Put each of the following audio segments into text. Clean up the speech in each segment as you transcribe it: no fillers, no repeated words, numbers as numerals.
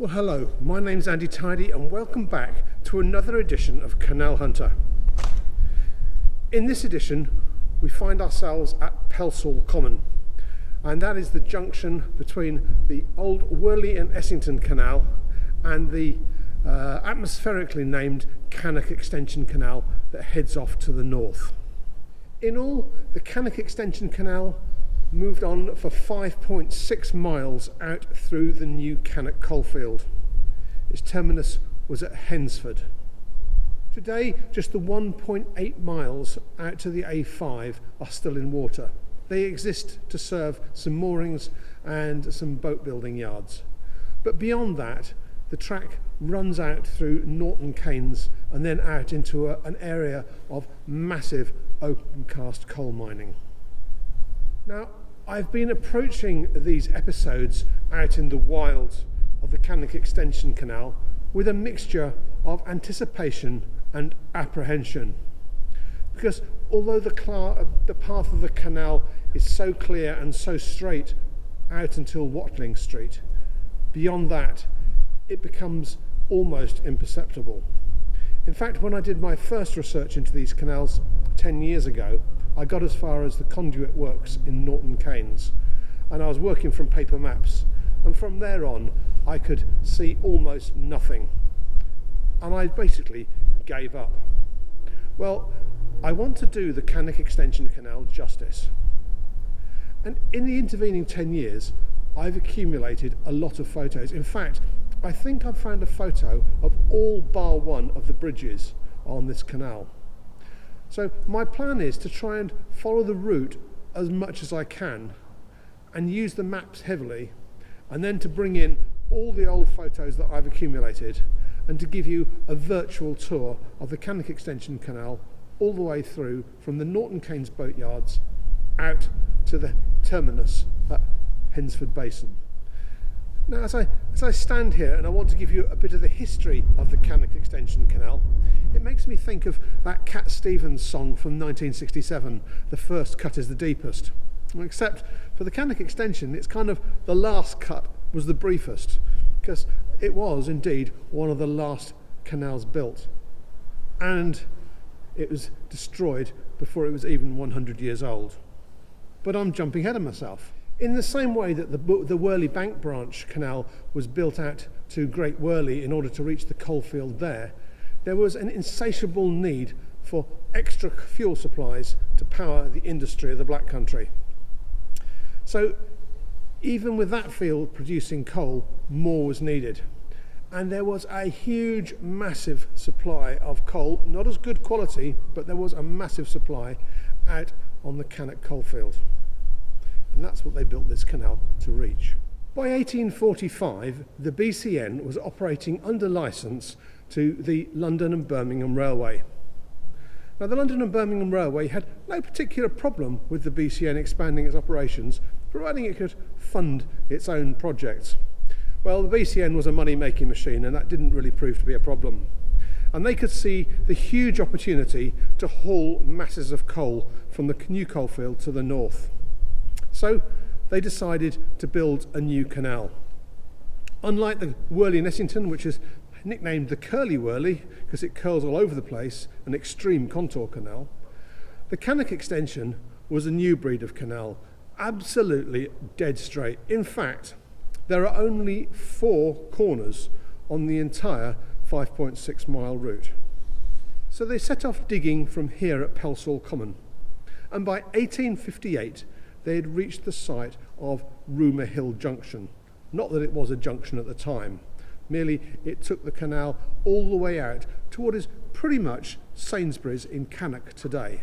Well, hello, my name's Andy Tidy and welcome back to another edition of Canal Hunter. In this edition, we find ourselves at Pelsall Common, and that is the junction between the old Worley and Essington Canal and the atmospherically named Cannock Extension Canal that heads off to the north. In all, the Cannock Extension Canal moved on for 5.6 miles out through the new Cannock coalfield. Its terminus was at Hensford. Today, just the 1.8 miles out to the A5 are still in water. They exist to serve some moorings and some boat building yards. But beyond that, the track runs out through Norton Canes and then out into an area of massive open cast coal mining. Now, I've been approaching these episodes out in the wilds of the Cannock Extension Canal with a mixture of anticipation and apprehension. Because although the path of the canal is so clear and so straight out until Watling Street, beyond that it becomes almost imperceptible. In fact, when I did my first research into these canals 10 years ago, I got as far as the Conduit works in Norton Canes, and I was working from paper maps, and from there on I could see almost nothing, and I basically gave up. Well, I want to do the Cannock Extension Canal justice, and in the intervening 10 years I've accumulated a lot of photos. In fact, I think I've found a photo of all bar one of the bridges on this canal. So my plan is to try and follow the route as much as I can and use the maps heavily, and then to bring in all the old photos that I've accumulated and to give you a virtual tour of the Cannock Extension Canal all the way through from the Norton Canes boatyards out to the terminus at Hensford Basin. Now, as I stand here and I want to give you a bit of the history of the Cannock Extension Canal, it makes me think of that Cat Stevens song from 1967, "The First Cut is the Deepest." Except for the Cannock Extension, it's kind of the last cut was the briefest, because it was indeed one of the last canals built. And it was destroyed before it was even 100 years old. But I'm jumping ahead of myself. In the same way that the Worley Bank Branch Canal was built out to Great Worley in order to reach the coalfield there was an insatiable need for extra fuel supplies to power the industry of the Black Country. So even with that field producing coal, more was needed. And there was a huge, massive supply of coal, not as good quality, but there was a massive supply out on the Cannock coalfield. And that's what they built this canal to reach. By 1845, the BCN was operating under licence to the London and Birmingham Railway. Now, the London and Birmingham Railway had no particular problem with the BCN expanding its operations, providing it could fund its own projects. Well, the BCN was a money-making machine, and that didn't really prove to be a problem. And they could see the huge opportunity to haul masses of coal from the new coalfield to the north. So they decided to build a new canal. Unlike the Worley and Essington, which is nicknamed the Curly Worley because it curls all over the place, an extreme contour canal, the Cannock Extension was a new breed of canal, absolutely dead straight. In fact, there are only 4 corners on the entire 5.6 mile route. So they set off digging from here at Pelsall Common, and by 1858 they had reached the site of Rumour Hill Junction. Not that it was a junction at the time, merely it took the canal all the way out to what is pretty much Sainsbury's in Cannock today.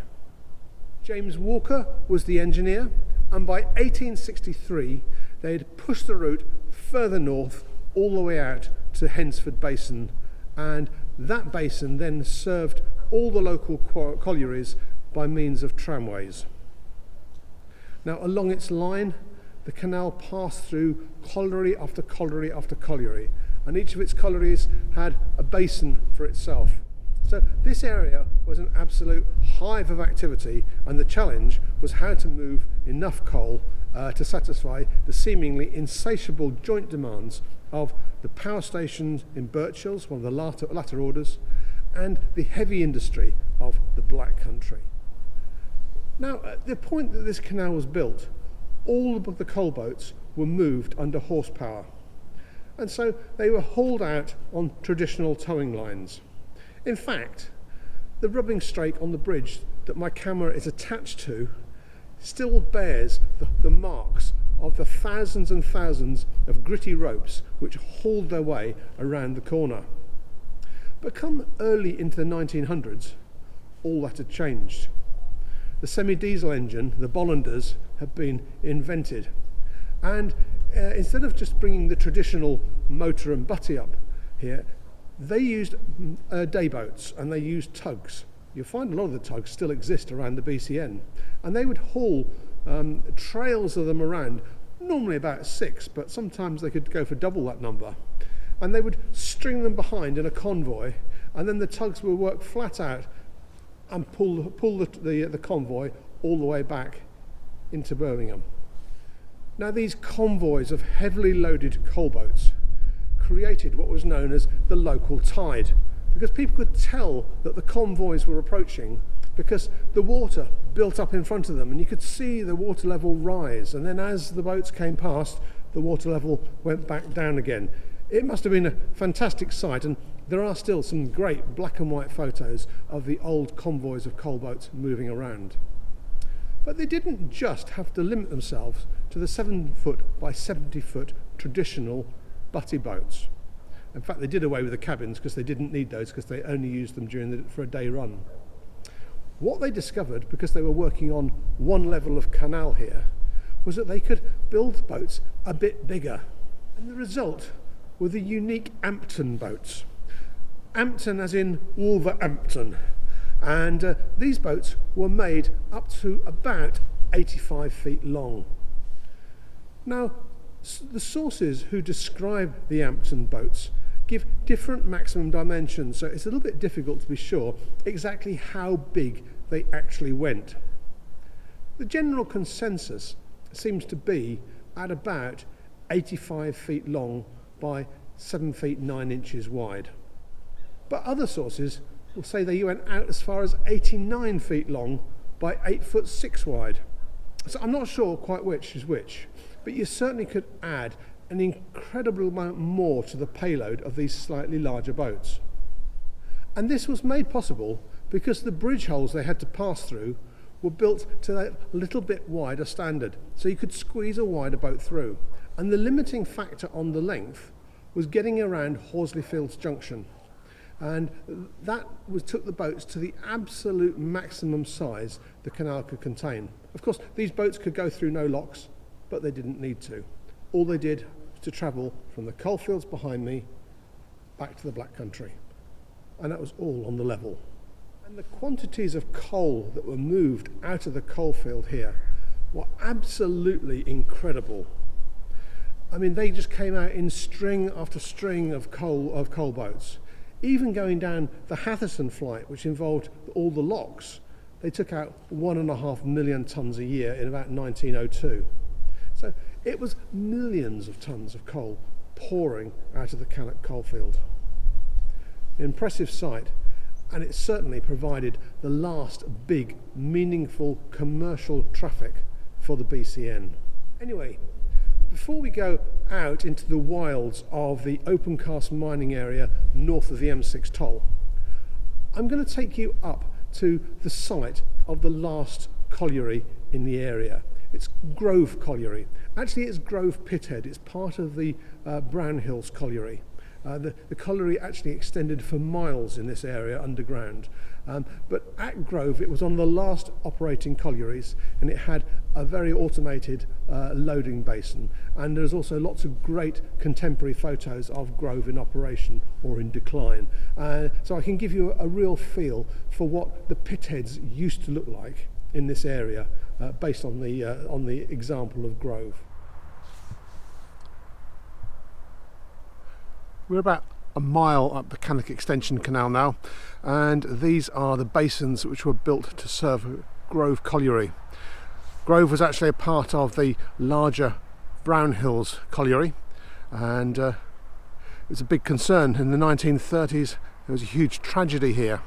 James Walker was the engineer, and by 1863 they had pushed the route further north all the way out to Hensford Basin, and that basin then served all the local collieries by means of tramways. Now, along its line, the canal passed through colliery after colliery after colliery, and each of its collieries had a basin for itself. So this area was an absolute hive of activity, and the challenge was how to move enough coal to satisfy the seemingly insatiable joint demands of the power stations in Birchill's, one of the latter orders, and the heavy industry of the Black Country. Now, at the point that this canal was built, all of the coal boats were moved under horsepower, and so they were hauled out on traditional towing lines. In fact, the rubbing strake on the bridge that my camera is attached to still bears the marks of the thousands and thousands of gritty ropes which hauled their way around the corner. But come early into the 1900s, all that had changed. The semi-diesel engine, the Bollanders, had been invented, and instead of just bringing the traditional motor and butty up here, they used day boats and they used tugs. You'll find a lot of the tugs still exist around the BCN, and they would haul trails of them around, normally about 6, but sometimes they could go for double that number, and they would string them behind in a convoy, and then the tugs would work flat out and pull the convoy all the way back into Birmingham. Now, these convoys of heavily loaded coal boats created what was known as the local tide, because people could tell that the convoys were approaching because the water built up in front of them and you could see the water level rise, and then as the boats came past, the water level went back down again. It must have been a fantastic sight, and there are still some great black and white photos of the old convoys of coal boats moving around. But they didn't just have to limit themselves to the 7-foot by 70-foot traditional butty boats. In fact, they did away with the cabins because they didn't need those, because they only used them for a day run. What they discovered, because they were working on one level of canal here, was that they could build boats a bit bigger. And the result were the unique Ampton boats. Ampton as in Wolverhampton. And these boats were made up to about 85 feet long. Now, the sources who describe the Ampton boats give different maximum dimensions, so it's a little bit difficult to be sure exactly how big they actually went. The general consensus seems to be at about 85 feet long by 7 feet 9 inches wide. But other sources will say they went out as far as 89 feet long by 8 foot 6 wide. So I'm not sure quite which is which, but you certainly could add an incredible amount more to the payload of these slightly larger boats. And this was made possible because the bridge holes they had to pass through were built to that little bit wider standard, so you could squeeze a wider boat through. And the limiting factor on the length was getting around Horsley Fields Junction. And that took the boats to the absolute maximum size the canal could contain. Of course, these boats could go through no locks, but they didn't need to. All they did was to travel from the coalfields behind me back to the Black Country. And that was all on the level. And the quantities of coal that were moved out of the coalfield here were absolutely incredible. I mean, they just came out in string after string of coal boats. Even going down the Hatherton flight, which involved all the locks, they took out 1.5 million tonnes a year in about 1902. So it was millions of tonnes of coal pouring out of the Cannock coalfield. An impressive sight, and it certainly provided the last big, meaningful commercial traffic for the BCN. Anyway, before we go out into the wilds of the open cast mining area north of the M6 toll, I'm going to take you up to the site of the last colliery in the area. It's Grove Colliery. Actually, it's Grove Pithead. It's part of the Brown Hills Colliery. The colliery actually extended for miles in this area underground. But at Grove, it was one of the last operating collieries, and it had a very automated loading basin. And there's also lots of great contemporary photos of Grove in operation or in decline. So I can give you a real feel for what the pitheads used to look like in this area, based on the example of Grove. We're about a mile up the Cannock Extension Canal now, and these are the basins which were built to serve Grove Colliery. Grove was actually a part of the larger Brown Hills Colliery, and was a big concern. In the 1930s, there was a huge tragedy here.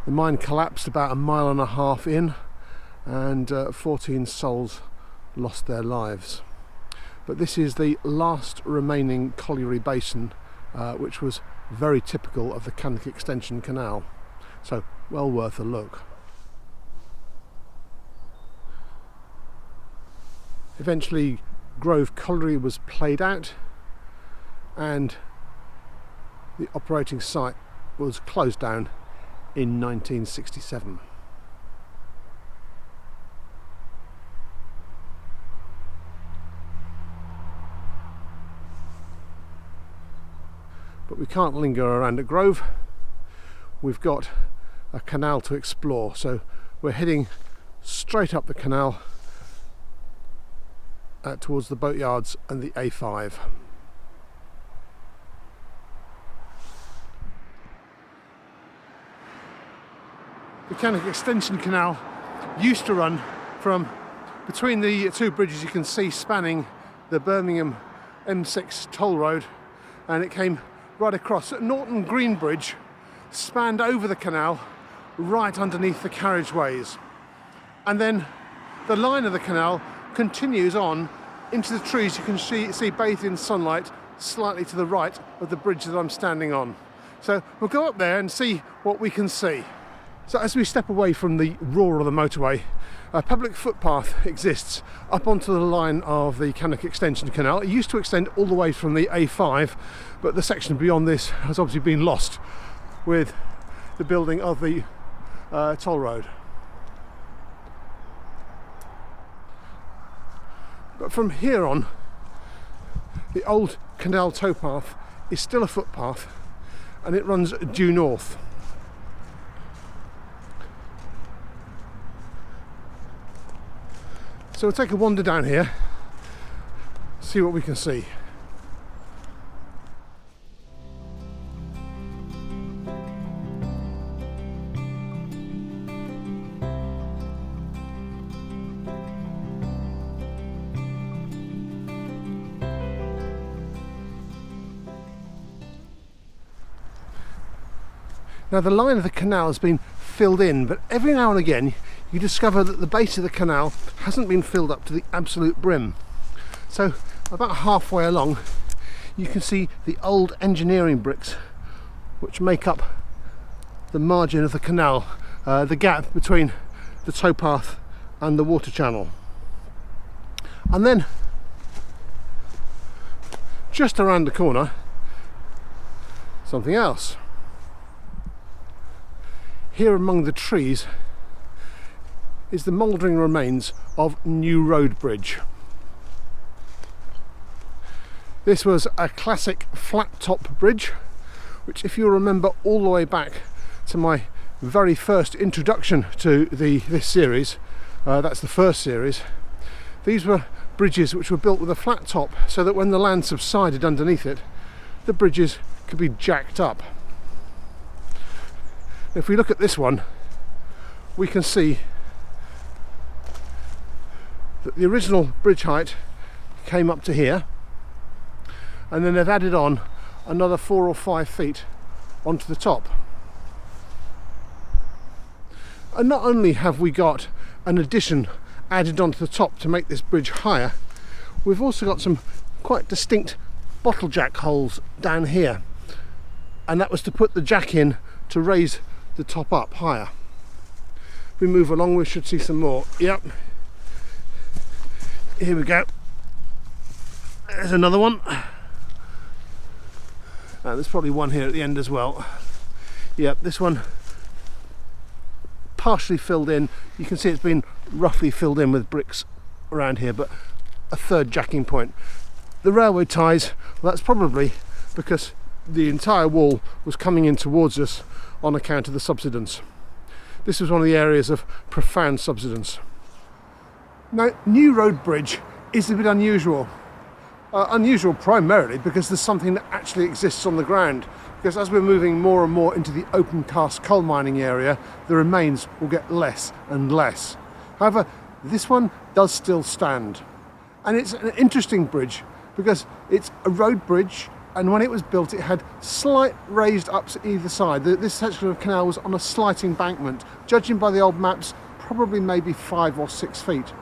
The mine collapsed about a mile and a half in, and 14 souls lost their lives. But this is the last remaining colliery basin, which was very typical of the Cannock Extension Canal, so well worth a look. Eventually Grove Colliery was played out and the operating site was closed down in 1967. But we can't linger around at Grove. We've got a canal to explore, so we're heading straight up the canal towards the boatyards and the A5. The Cannock Extension Canal used to run from between the two bridges you can see spanning the Birmingham M6 toll road, and it came right across. Norton Green Bridge spanned over the canal right underneath the carriageways, and then the line of the canal continues on into the trees you can see bathed in sunlight slightly to the right of the bridge that I'm standing on. So we'll go up there and see what we can see. So as we step away from the roar of the motorway, a public footpath exists up onto the line of the Cannock Extension Canal. It used to extend all the way from the A5, but the section beyond this has obviously been lost with the building of the toll road. But from here on, the old canal towpath is still a footpath, and it runs due north. So we'll take a wander down here, see what we can see. Now the line of the canal has been filled in, but every now and again you discover that the base of the canal hasn't been filled up to the absolute brim. So about halfway along you can see the old engineering bricks which make up the margin of the canal, the gap between the towpath and the water channel. And then just around the corner, something else. Here among the trees is the mouldering remains of New Road Bridge. This was a classic flat top bridge, which, if you remember all the way back to my very first introduction to this series, that's the first series, these were bridges which were built with a flat top so that when the land subsided underneath it, the bridges could be jacked up. If we look at this one, we can see that the original bridge height came up to here, and then they've added on another 4 or 5 feet onto the top. And not only have we got an addition added onto the top to make this bridge higher, we've also got some quite distinct bottle jack holes down here, and that was to put the jack in to raise the top up higher. If we move along, we should see some more. Yep, here we go. There's another one, and there's probably one here at the end as well. Yep, this one partially filled in. You can see it's been roughly filled in with bricks around here, but a third jacking point. The railway ties, well, that's probably because the entire wall was coming in towards us on account of the subsidence. This was one of the areas of profound subsidence. Now, New Road Bridge is a bit unusual. Unusual primarily because there's something that actually exists on the ground. Because as we're moving more and more into the open cast coal mining area, the remains will get less and less. However, this one does still stand. And it's an interesting bridge because it's a road bridge, and when it was built it had slight raised ups either side. This section of canal was on a slight embankment, judging by the old maps, probably maybe 5 or 6 feet.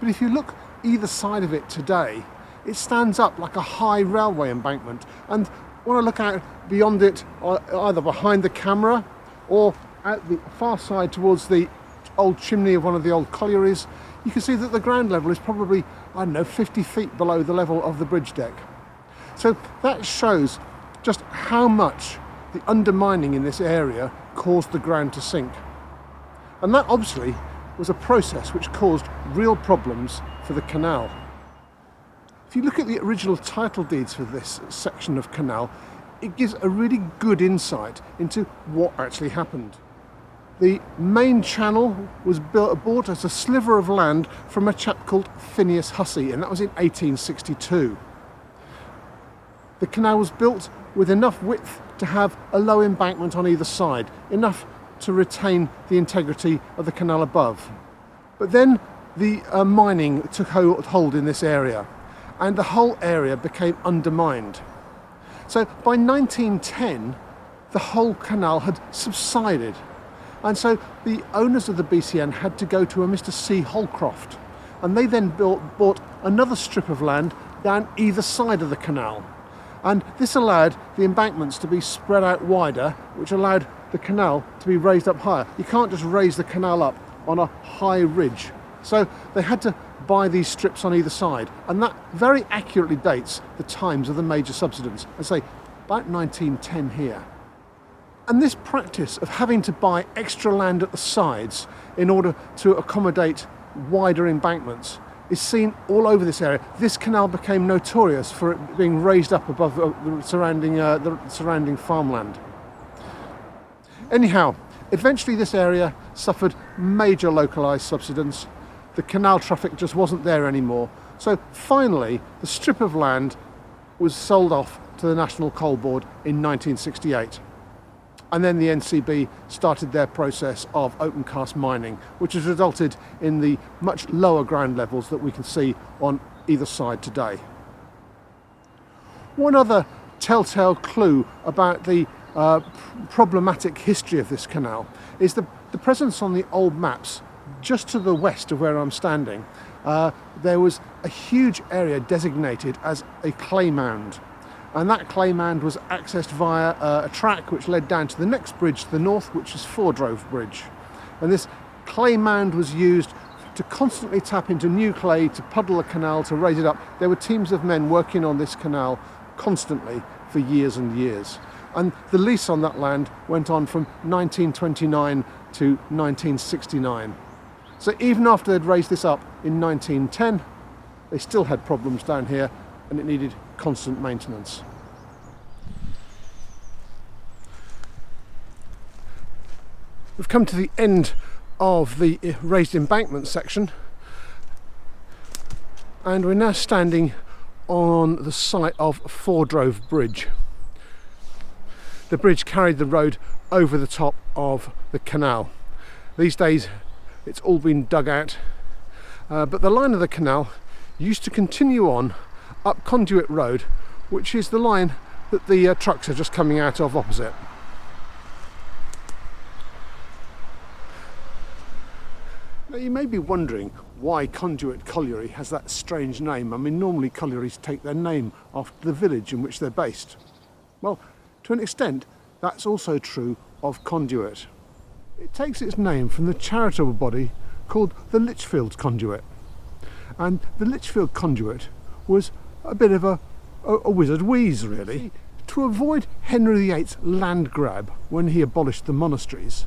But if you look either side of it today, it stands up like a high railway embankment, and when I look out beyond it, either behind the camera or at the far side towards the old chimney of one of the old collieries, you can see that the ground level is probably, I don't know, 50 feet below the level of the bridge deck. So that shows just how much the undermining in this area caused the ground to sink. And that obviously was a process which caused real problems for the canal. If you look at the original title deeds for this section of canal, it gives a really good insight into what actually happened. The main channel was bought as a sliver of land from a chap called Phineas Hussey, and that was in 1862. The canal was built with enough width to have a low embankment on either side, enough to retain the integrity of the canal above. But then the mining took hold in this area, and the whole area became undermined. So by 1910, the whole canal had subsided, and so the owners of the BCN had to go to a Mr. C. Holcroft, and they then bought another strip of land down either side of the canal. And this allowed the embankments to be spread out wider, which allowed the canal to be raised up higher. You can't just raise the canal up on a high ridge. So they had to buy these strips on either side, and that very accurately dates the times of the major subsidence, I say about 1910 here. And this practice of having to buy extra land at the sides in order to accommodate wider embankments is seen all over this area. This canal became notorious for it being raised up above the surrounding farmland. Anyhow, eventually this area suffered major localised subsidence. The canal traffic just wasn't there anymore. So finally, the strip of land was sold off to the National Coal Board in 1968. And then the NCB started their process of open cast mining, which has resulted in the much lower ground levels that we can see on either side today. One other telltale clue about the problematic history of this canal is the presence on the old maps just to the west of where I'm standing. There was a huge area designated as a clay mound. And that clay mound was accessed via a track which led down to the next bridge to the north, which is Fordrove Bridge. And this clay mound was used to constantly tap into new clay, to puddle the canal, to raise it up. There were teams of men working on this canal constantly for years and years. And the lease on that land went on from 1929 to 1969. So even after they'd raised this up in 1910, they still had problems down here, and it needed constant maintenance. We've come to the end of the raised embankment section, and we're now standing on the site of Fordrove Bridge. The bridge carried the road over the top of the canal. These days it's all been dug out, but the line of the canal used to continue on up Conduit Road, which is the line that the trucks are just coming out of opposite. Now you may be wondering why Conduit Colliery has that strange name. I mean, normally collieries take their name after the village in which they're based. Well, to an extent that's also true of Conduit. It takes its name from the charitable body called the Lichfield Conduit. And the Lichfield Conduit was a bit of a wizard wheeze, really. To avoid Henry VIII's land grab when he abolished the monasteries,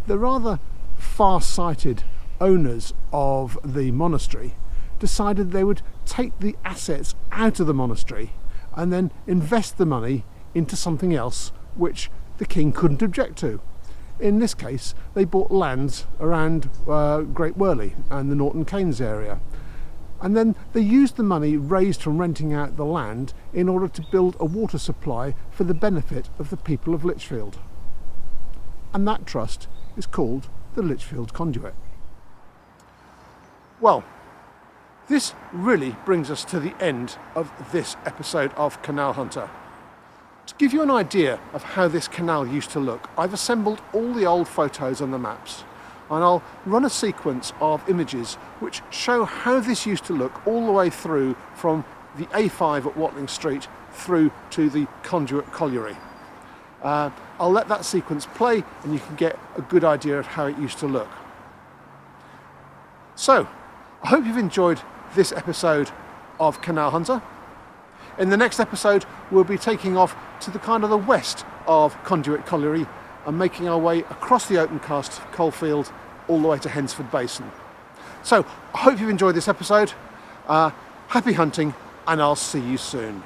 the rather far-sighted owners of the monastery decided they would take the assets out of the monastery and then invest the money into something else which the king couldn't object to. In this case, they bought lands around Great Worley and the Norton Canes area. And then they used the money raised from renting out the land in order to build a water supply for the benefit of the people of Lichfield. And that trust is called the Lichfield Conduit. Well, This really brings us to the end of this episode of Canal Hunter. To give you an idea of how this canal used to look, I've assembled all the old photos on the maps, and I'll run a sequence of images which show how this used to look all the way through from the A5 at Watling Street through to the Conduit Colliery. I'll let that sequence play and you can get a good idea of how it used to look. So, I hope you've enjoyed this episode of Canal Hunter. In the next episode, we'll be taking off to the kind of the west of Conduit Colliery and making our way across the open cast coalfield all the way to Hensford Basin. So, I hope you've enjoyed this episode. Happy hunting, and I'll see you soon.